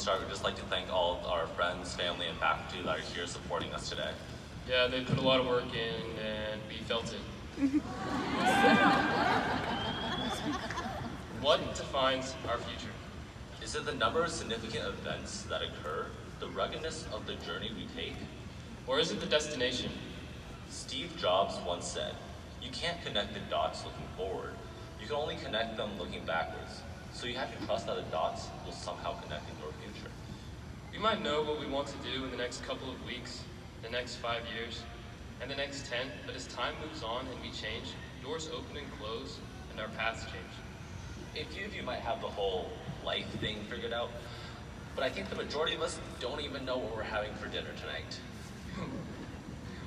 start, we'd just like to thank all of our friends, family, and faculty that are here supporting us today. Yeah, they put a lot of work in, and we felt it. What defines our future? Is it the number of significant events that occur, the ruggedness of the journey we take? Or is it the destination? Steve Jobs once said, "You can't connect the dots looking forward. You can only connect them looking backwards. So you have to trust that the dots will somehow connect in your future." We might know what we want to do in the next couple of weeks, the next 5 years, and the next 10, but as time moves on and we change, doors open and close, and our paths change. A few of you might have the whole life thing figured out, but I think the majority of us don't even know what we're having for dinner tonight.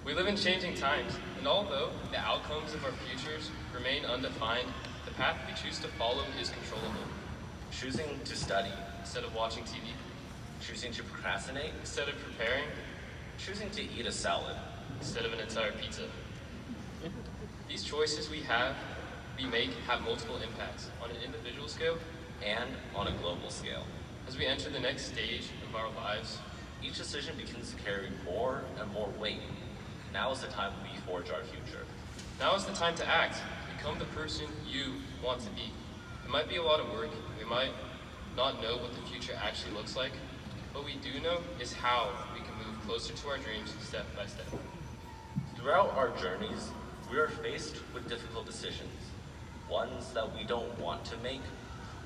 We live in changing times, and although the outcomes of our futures remain undefined, the path we choose to follow is controllable. Choosing to study, Instead of watching TV, choosing to procrastinate, instead of preparing, choosing to eat a salad. instead of an entire pizza. These choices we make have multiple impacts on an individual scale. And on a global scale. As we enter the next stage of our lives, Each decision begins to carry more and more weight. Now is the time we forge our future. now is the time to act. Become the person you want to be. It might be a lot of work. We might not know what the future actually looks like. What we do know is how we can move closer to our dreams step by step. Throughout our journeys, we are faced with difficult decisions. Ones that we don't want to make,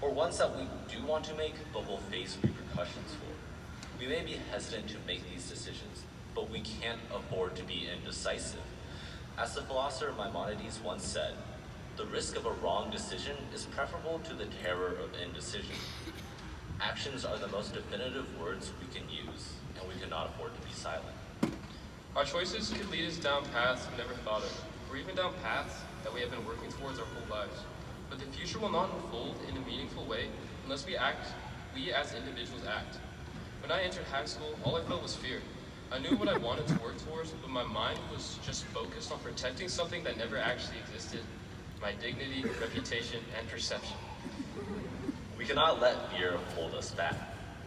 or ones that we do want to make but will face repercussions for. We may be hesitant to make these decisions, but we can't afford to be indecisive. As the philosopher Maimonides once said, "The risk of a wrong decision is preferable to the terror of indecision." Actions are the most definitive words we can use, and we cannot afford to be silent. Our choices could lead us down paths we never thought of, or even down paths that we have been working towards our whole lives. But the future will not unfold in a meaningful way unless we as individuals act. When I entered high school, all I felt was fear. I knew what I wanted to work towards, but my mind was just focused on protecting something that never actually existed: my dignity, reputation, and perception. We cannot let fear hold us back.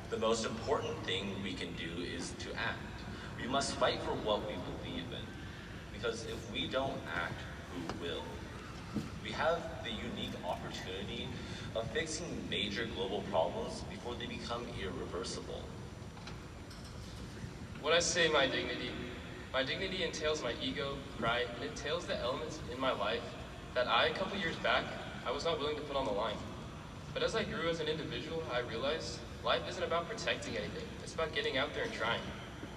The most important thing we can do is to act. We must fight for what we believe in, because if we don't act, who will? We have the unique opportunity of fixing major global problems before they become irreversible. When I say my dignity entails my ego, pride, and it entails the elements in my life that a couple years back, I was not willing to put on the line. But as I grew as an individual, I realized life isn't about protecting anything. It's about getting out there and trying.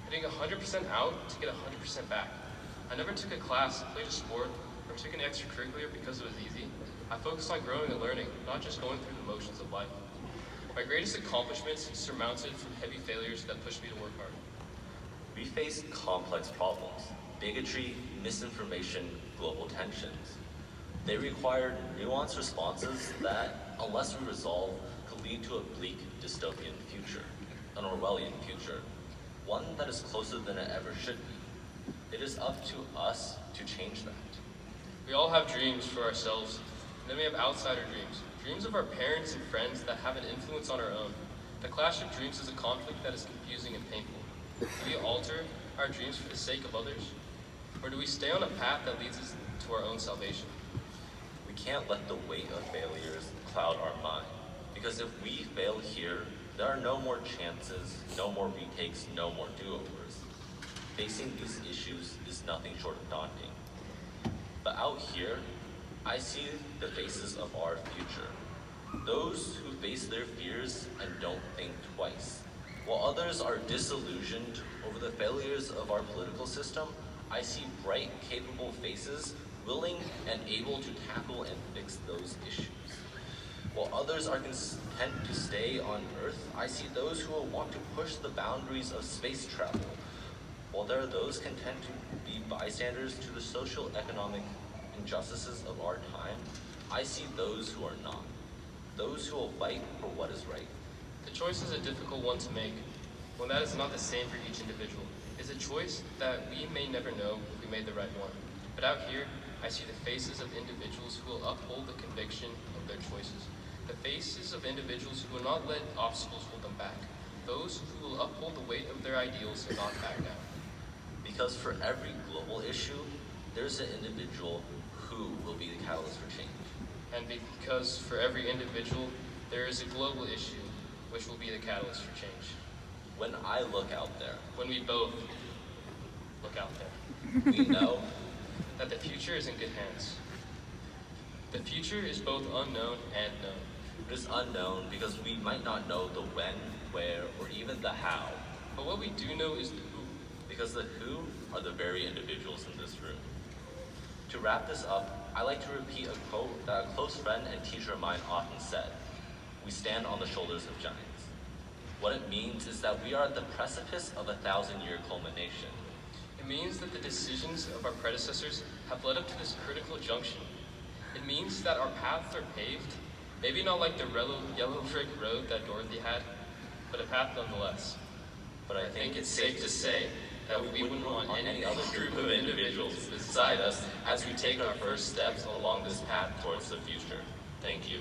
Putting 100% out to get 100% back. I never took a class, played a sport, or took an extracurricular because it was easy. I focused on growing and learning, not just going through the motions of life. My greatest accomplishments surmounted from heavy failures that pushed me to work hard. We face complex problems: bigotry, misinformation, global tensions. They require nuanced responses that, unless we resolve, could lead to a bleak dystopian future, an Orwellian future, one that is closer than it ever should be. It is up to us to change that. We all have dreams for ourselves, and then we have outsider dreams. Dreams of our parents and friends that have an influence on our own. The clash of dreams is a conflict that is confusing and painful. Do we alter our dreams for the sake of others? Or do we stay on a path that leads us to our own salvation? We can't let the weight of failures cloud our mind, because if we fail here, there are no more chances, no more retakes, no more do-overs. Facing these issues is nothing short of daunting. But out here, I see the faces of our future. Those who face their fears and don't think twice. While others are disillusioned over the failures of our political system, I see bright, capable faces willing and able to tackle and fix those issues. While others are content to stay on Earth, I see those who will want to push the boundaries of space travel. While there are those content to be bystanders to the social economic injustices of our time, I see those who are not. Those who will fight for what is right. The choice is a difficult one to make, one that is not the same for each individual. It's a choice that we may never know if we made the right one. But out here, I see the faces of individuals who will uphold the conviction of their choices. The faces of individuals who will not let obstacles hold them back. those who will uphold the weight of their ideals and not back down. Because for every global issue, there's an individual who will be the catalyst for change. And because for every individual, there is a global issue which will be the catalyst for change. When I look out there, When we both look out there, we know that the future is in good hands. The future is both unknown and known. it is unknown because we might not know the when, where, or even the how. But what we do know is the who. Because the who are the very individuals in this room. To wrap this up, I like to repeat a quote that a close friend and teacher of mine often said: "We stand on the shoulders of giants." What it means is that we are at the precipice of a 1,000-year culmination. It means that the decisions of our predecessors have led up to this critical junction. It means that our paths are paved, maybe not like the yellow brick road that Dorothy had, but a path nonetheless. But I think it's safe to say that we wouldn't want any other group of individuals beside us as we take our first steps along this path towards the future. Thank you.